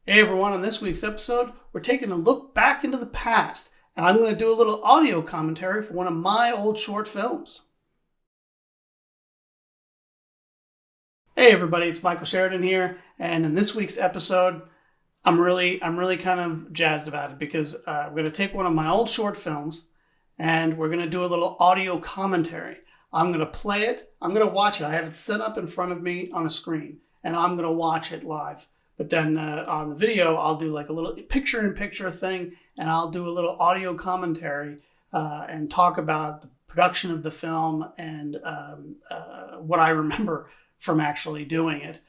Hey everyone, on this week's episode, we're taking a look back into the past, and I'm going to do a little audio commentary for one of my old short films. Hey everybody, it's Michael Sheridan here, and in this week's episode, I'm really kind of jazzed about it because we're going to take one of my old short films, and we're going to do a little audio commentary. I'm going to play it, I'm going to watch it. I have it set up in front of me on a screen, and I'm going to watch it live. But then on the video, I'll do like a little picture-in-picture thing, and I'll do a little audio commentary and talk about the production of the film and what I remember from actually doing it.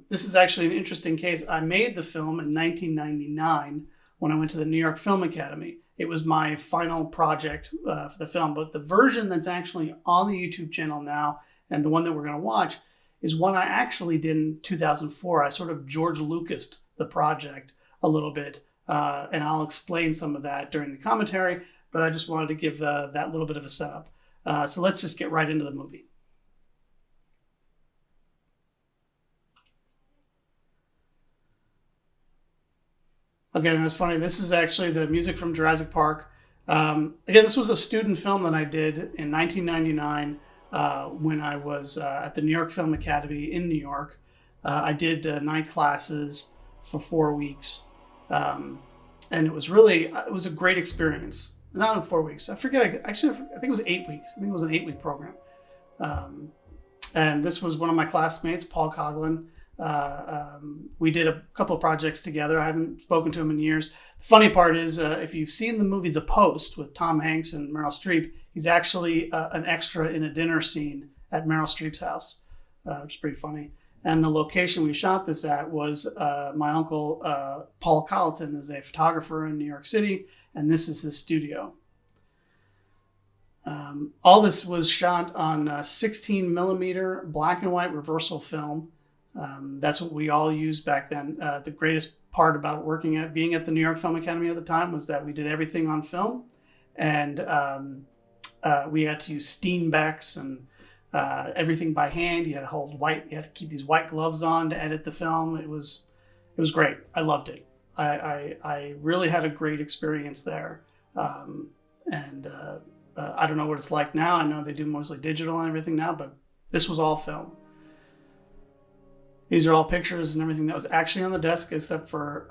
This is actually an interesting case. I made the film in 1999 when I went to the New York Film Academy. It was my final project for the film, but the version that's actually on the YouTube channel now, and the one that we're going to watch, is one I actually did in 2004. I sort of George Lucased the project a little bit, and I'll explain some of that during the commentary, but I just wanted to give that little bit of a setup. So let's just get right into the movie. Okay, and it's funny, this is actually the music from Jurassic Park. Again, this was a student film that I did in 1999. When I was at the New York Film Academy in New York. I did night classes for 4 weeks. And it was a great experience. Not in 4 weeks. I forget, actually, I think it was 8 weeks. I think it was an 8-week program. And this was one of my classmates, Paul Coughlin. We did a couple of projects together. I haven't spoken to him in years. The funny part is, if you've seen the movie The Post with Tom Hanks and Meryl Streep, he's actually an extra in a dinner scene at Meryl Streep's house, which is pretty funny. And the location we shot this at was my uncle, Paul Colleton, is a photographer in New York City, and this is his studio. All this was shot on 16 millimeter black and white reversal film. That's what we all used back then. The greatest part about being at the New York Film Academy at the time was that we did everything on film, and we had to use Steenbecks and everything by hand. You had to keep these white gloves on to edit the film. It was great. I loved it. I really had a great experience there. And I don't know what it's like now. I know they do mostly digital and everything now, but this was all film. These are all pictures and everything that was actually on the desk, except for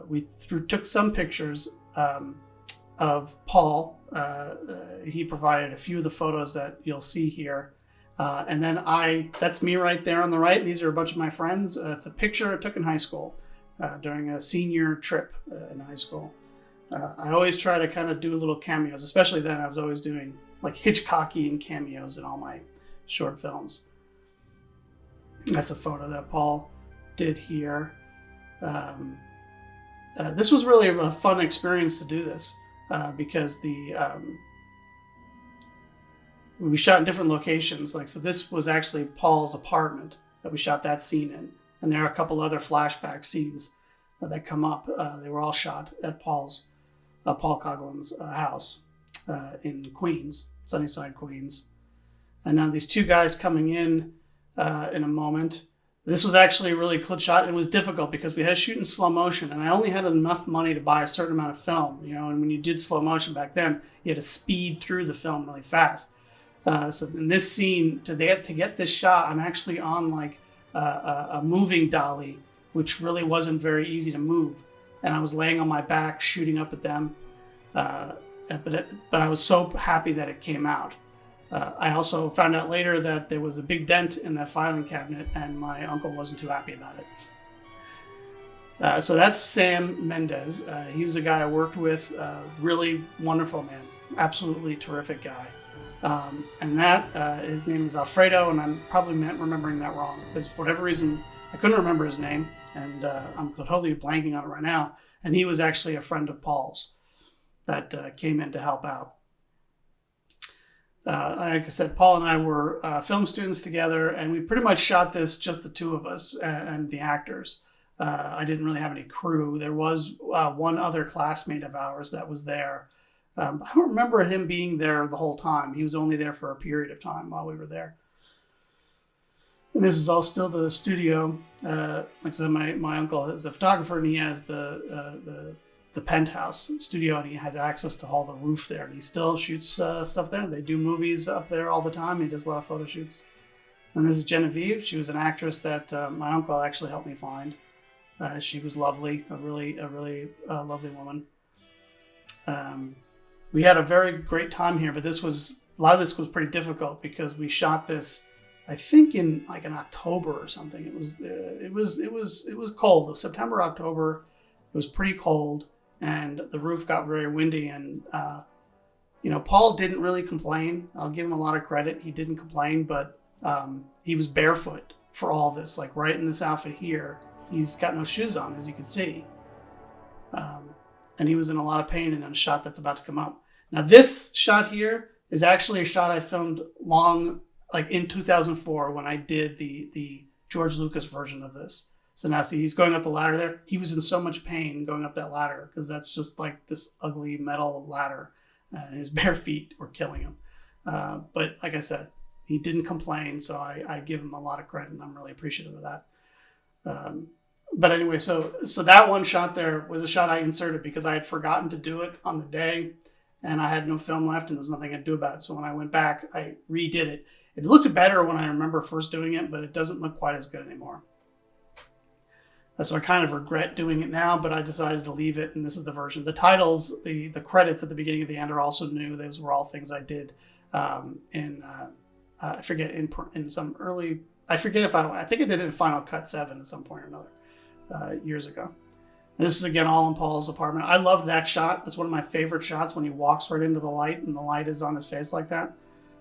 we took some pictures of Paul. He provided a few of the photos that you'll see here. And then that's me right there on the right. These are a bunch of my friends. It's a picture I took in high school during a senior trip in high school. I always try to kind of do little cameos, especially then. I was always doing like Hitchcockian cameos in all my short films. That's a photo that Paul did here. This was really a fun experience to do this because we shot in different locations. So this was actually Paul's apartment that we shot that scene in. And there are a couple other flashback scenes that come up. They were all shot at Paul Coughlin's house in Queens, Sunnyside, Queens. And now these two guys coming in a moment. This was actually a really cool shot. It was difficult because we had to shoot in slow motion, and I only had enough money to buy a certain amount of film, and when you did slow motion back then, you had to speed through the film really fast. So in this scene, to get this shot, I'm actually on like a moving dolly, which really wasn't very easy to move. And I was laying on my back, shooting up at them. But I was so happy that it came out. I also found out later that there was a big dent in that filing cabinet, and my uncle wasn't too happy about it. So that's Sam Mendes. He was a guy I worked with, really wonderful man, absolutely terrific guy. And his name is Alfredo, and I'm probably remembering that wrong, because for whatever reason, I couldn't remember his name, and I'm totally blanking on it right now. And he was actually a friend of Paul's that came in to help out. Like I said, Paul and I were film students together, and we pretty much shot this just the two of us and the actors. I didn't really have any crew. There was one other classmate of ours that was there. I don't remember him being there the whole time. He was only there for a period of time while we were there. And this is all still the studio. Like I said, my uncle is a photographer, and he has the penthouse studio, and he has access to all the roof there, and he still shoots stuff there. They do movies up there all the time. He does a lot of photo shoots. And this is Genevieve. She was an actress that my uncle actually helped me find. She was lovely, a really lovely woman. We had a very great time here, but a lot of this was pretty difficult because we shot this, I think, in October or something. It was cold. It was September, October. It was pretty cold, and the roof got very windy. And Paul didn't really complain. I'll give him a lot of credit. He didn't complain, but he was barefoot for all this. Like right in this outfit here, he's got no shoes on, as you can see. And he was in a lot of pain in a shot that's about to come up. Now, this shot here is actually a shot I filmed in 2004 when I did the George Lucas version of this. So now see, he's going up the ladder there. He was in so much pain going up that ladder because that's just like this ugly metal ladder. And his bare feet were killing him. But like I said, he didn't complain, so I give him a lot of credit, and I'm really appreciative of that. But anyway, so that one shot there was a shot I inserted because I had forgotten to do it on the day, and I had no film left, and there was nothing I could do about it. So when I went back, I redid it. It looked better when I remember first doing it, but it doesn't look quite as good anymore. So I kind of regret doing it now, but I decided to leave it, and this is the version. The titles, the credits at the beginning and the end are also new. Those were all things I did I forget, in some early, I think I did it in Final Cut 7 at some point or another years ago. This is again all in Paul's apartment. I love that shot. That's one of my favorite shots when he walks right into the light and the light is on his face like that.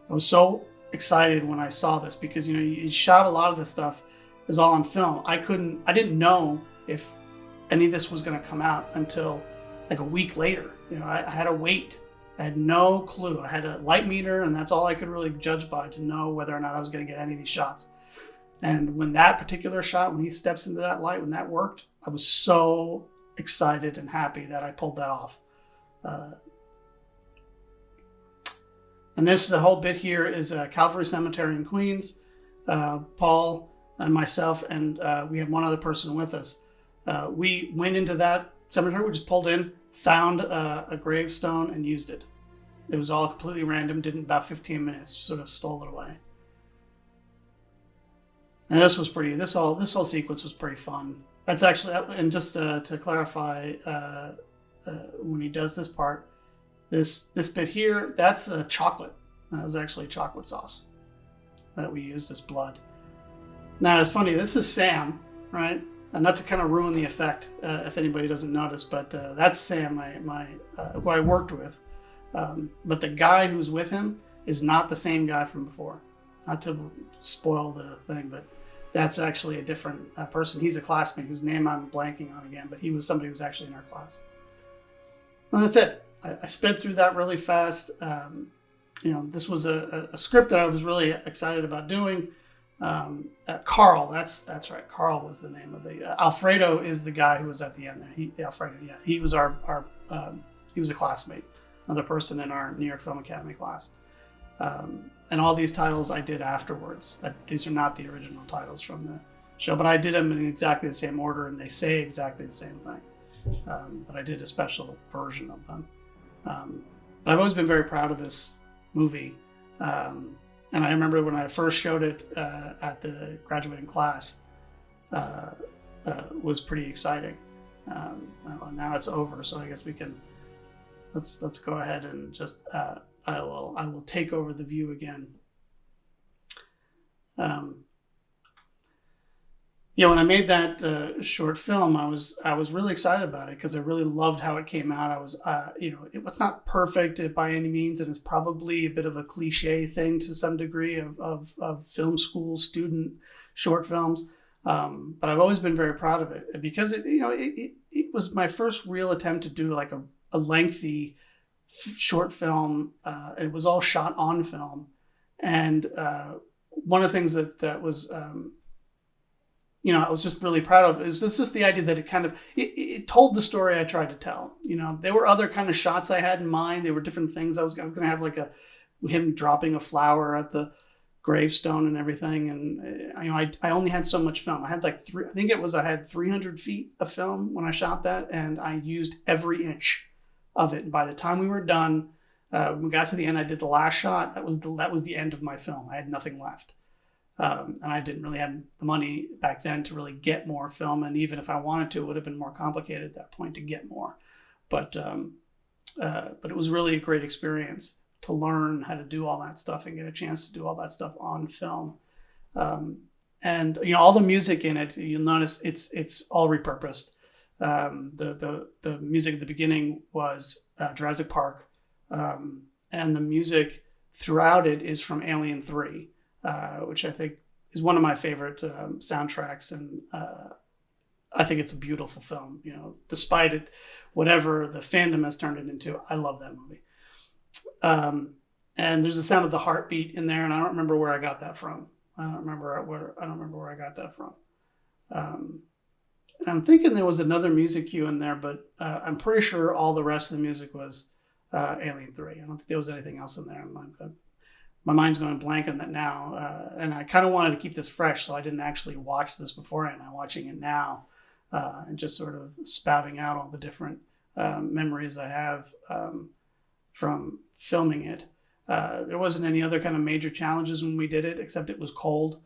I was so excited when I saw this because he shot a lot of this stuff is all on film. I didn't know if any of this was going to come out until like a week later. I had to wait. I had no clue. I had a light meter, and that's all I could really judge by to know whether or not I was going to get any of these shots. And when that particular shot, when he steps into that light, when that worked, I was so excited and happy that I pulled that off. And this whole bit here is Calvary Cemetery in Queens. Paul and myself, and we had one other person with us. We went into that cemetery. We just pulled in, found a gravestone, and used it. It was all completely random. Did in about 15 minutes. Just sort of stole it away. And this was pretty. This whole sequence was pretty fun. That's actually, and just to clarify, when he does this part, this bit here, that's chocolate. That was actually chocolate sauce that we used as blood. Now it's funny. This is Sam, right? And not to kind of ruin the effect, if anybody doesn't notice, but that's Sam, who I worked with. But the guy who's with him is not the same guy from before. Not to spoil the thing, but that's actually a different person. He's a classmate whose name I'm blanking on again, but he was somebody who was actually in our class. And that's it. I sped through that really fast. This was a script that I was really excited about doing. Carl, that's right. Carl was the name of the Alfredo is the guy who was at the end there. Alfredo, yeah, he was he was a classmate, another person in our New York Film Academy class. And all these titles I did afterwards. These are not the original titles from the show, but I did them in exactly the same order, and they say exactly the same thing. But I did a special version of them. But I've always been very proud of this movie. And I remember when I first showed it at the graduating class, was pretty exciting. Now it's over, so I guess we can let's go ahead and just I will take over the view again. When I made that short film, I was really excited about it because I really loved how it came out. I was, it's not perfect by any means, and it's probably a bit of a cliche thing to some degree of film school student short films. But I've always been very proud of it because it was my first real attempt to do like a lengthy short film. It was all shot on film, and one of the things that was I was just really proud of is just the idea that it told the story I tried to tell. There were other kind of shots I had in mind. There were different things. I was going to have like him dropping a flower at the gravestone and everything. And I only had so much film. I had like I had 300 feet of film when I shot that, and I used every inch of it. And by the time we were done, we got to the end, I did the last shot. That was the end of my film. I had nothing left. And I didn't really have the money back then to really get more film. And even if I wanted to, it would have been more complicated at that point to get more. But it was really a great experience to learn how to do all that stuff and get a chance to do all that stuff on film. And all the music in it, you'll notice it's all repurposed. The music at the beginning was Jurassic Park, and the music throughout it is from Alien 3, which I think is one of my favorite soundtracks, and I think it's a beautiful film. Despite it, whatever the fandom has turned it into, I love that movie. And there's the sound of the heartbeat in there, and I don't remember where I got that from. I don't remember where I got that from. And I'm thinking there was another music cue in there, but I'm pretty sure all the rest of the music was Alien 3. I don't think there was anything else in there. My mind's going blank on that now. And I kind of wanted to keep this fresh, so I didn't actually watch this beforehand. I'm watching it now and just sort of spouting out all the different memories I have from filming it. There wasn't any other kind of major challenges when we did it, except it was cold.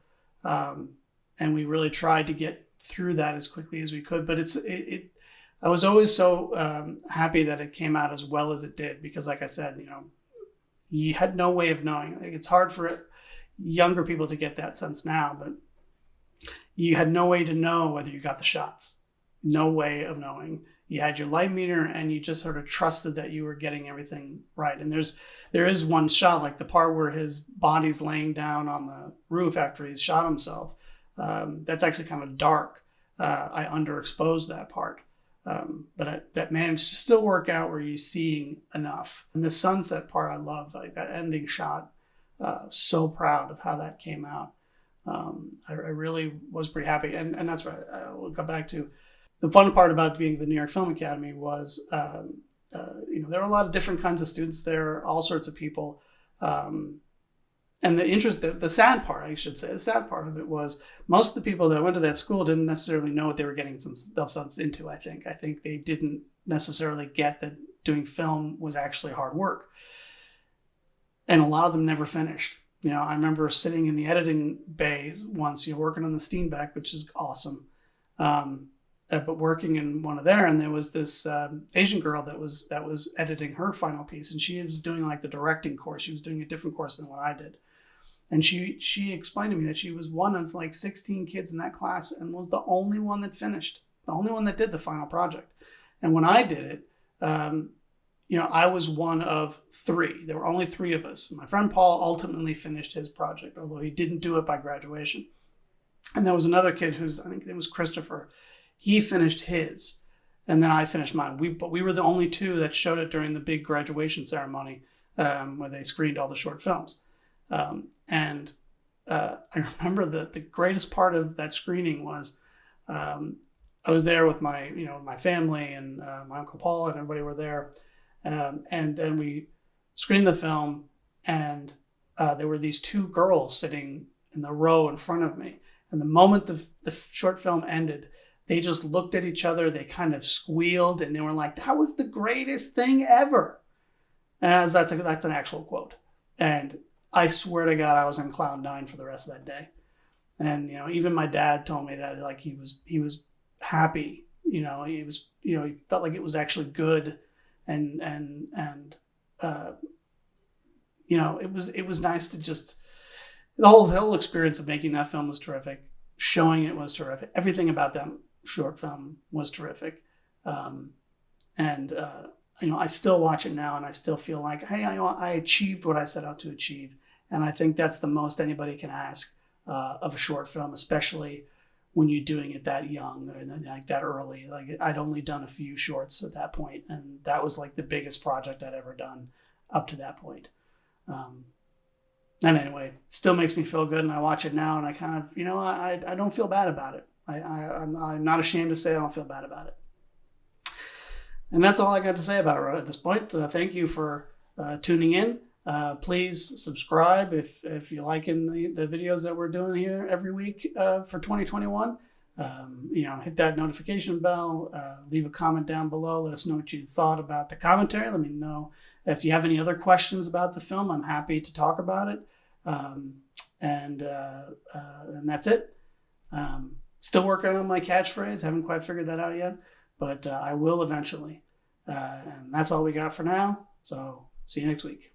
And we really tried to get through that as quickly as we could. But I was always so happy that it came out as well as it did, because like I said, you had no way of knowing. Like, it's hard for younger people to get that sense now, but you had no way to know whether you got the shots. No way of knowing. You had your light meter, and you just sort of trusted that you were getting everything right. And there is one shot, like the part where his body's laying down on the roof after he's shot himself. That's actually kind of dark. I underexposed that part. But that managed to still work out where you're seeing enough. And the sunset part, I love, like that ending shot. So proud of how that came out. I really was pretty happy. And that's right. We'll go back to the fun part about being the New York Film Academy was, there were a lot of different kinds of students there, all sorts of people. And the sad part, I should say, the sad part of it was most of the people that went to that school didn't necessarily know what they were getting themselves into, I think. I think they didn't necessarily get that doing film was actually hard work. And a lot of them never finished. I remember sitting in the editing bay once, working on the Steenbeck, which is awesome. But working in one of there, and there was this Asian girl that was editing her final piece, and she was doing like the directing course. She was doing a different course than what I did. And she explained to me that she was one of like 16 kids in that class and was the only one that finished, the only one that did the final project. And when I did it, I was one of 3. There were only 3 of us. My friend Paul ultimately finished his project, although he didn't do it by graduation. And there was another kid I think his name was Christopher. He finished his, and then I finished mine. But we were the only 2 that showed it during the big graduation ceremony where they screened all the short films. And I remember the greatest part of that screening was I was there with my family and my Uncle Paul and everybody were there. And then we screened the film, and there were these 2 girls sitting in the row in front of me. And the moment the short film ended, they just looked at each other. They kind of squealed, and they were like, "That was the greatest thing ever." And that's an actual quote. And I swear to God, I was on cloud 9 for the rest of that day. And even my dad told me that like he was happy. He felt like it was actually good, and it was nice to just the whole experience of making that film was terrific. Showing it was terrific. Everything about that short film was terrific. I still watch it now, and I still feel like, hey, I achieved what I set out to achieve. And I think that's the most anybody can ask of a short film, especially when you're doing it that young and like that early. Like, I'd only done a few shorts at that point, and that was like the biggest project I'd ever done up to that point. And anyway, it still makes me feel good, and I watch it now, and I kind of, I don't feel bad about it. I'm not ashamed to say I don't feel bad about it. And that's all I got to say about it at this point. Thank you for tuning in. Please subscribe if you're liking the videos that we're doing here every week for 2021. Hit that notification bell, leave a comment down below. Let us know what you thought about the commentary. Let me know if you have any other questions about the film. I'm happy to talk about it. And that's it. Still working on my catchphrase. Haven't quite figured that out yet, but I will eventually. And that's all we got for now. So see you next week.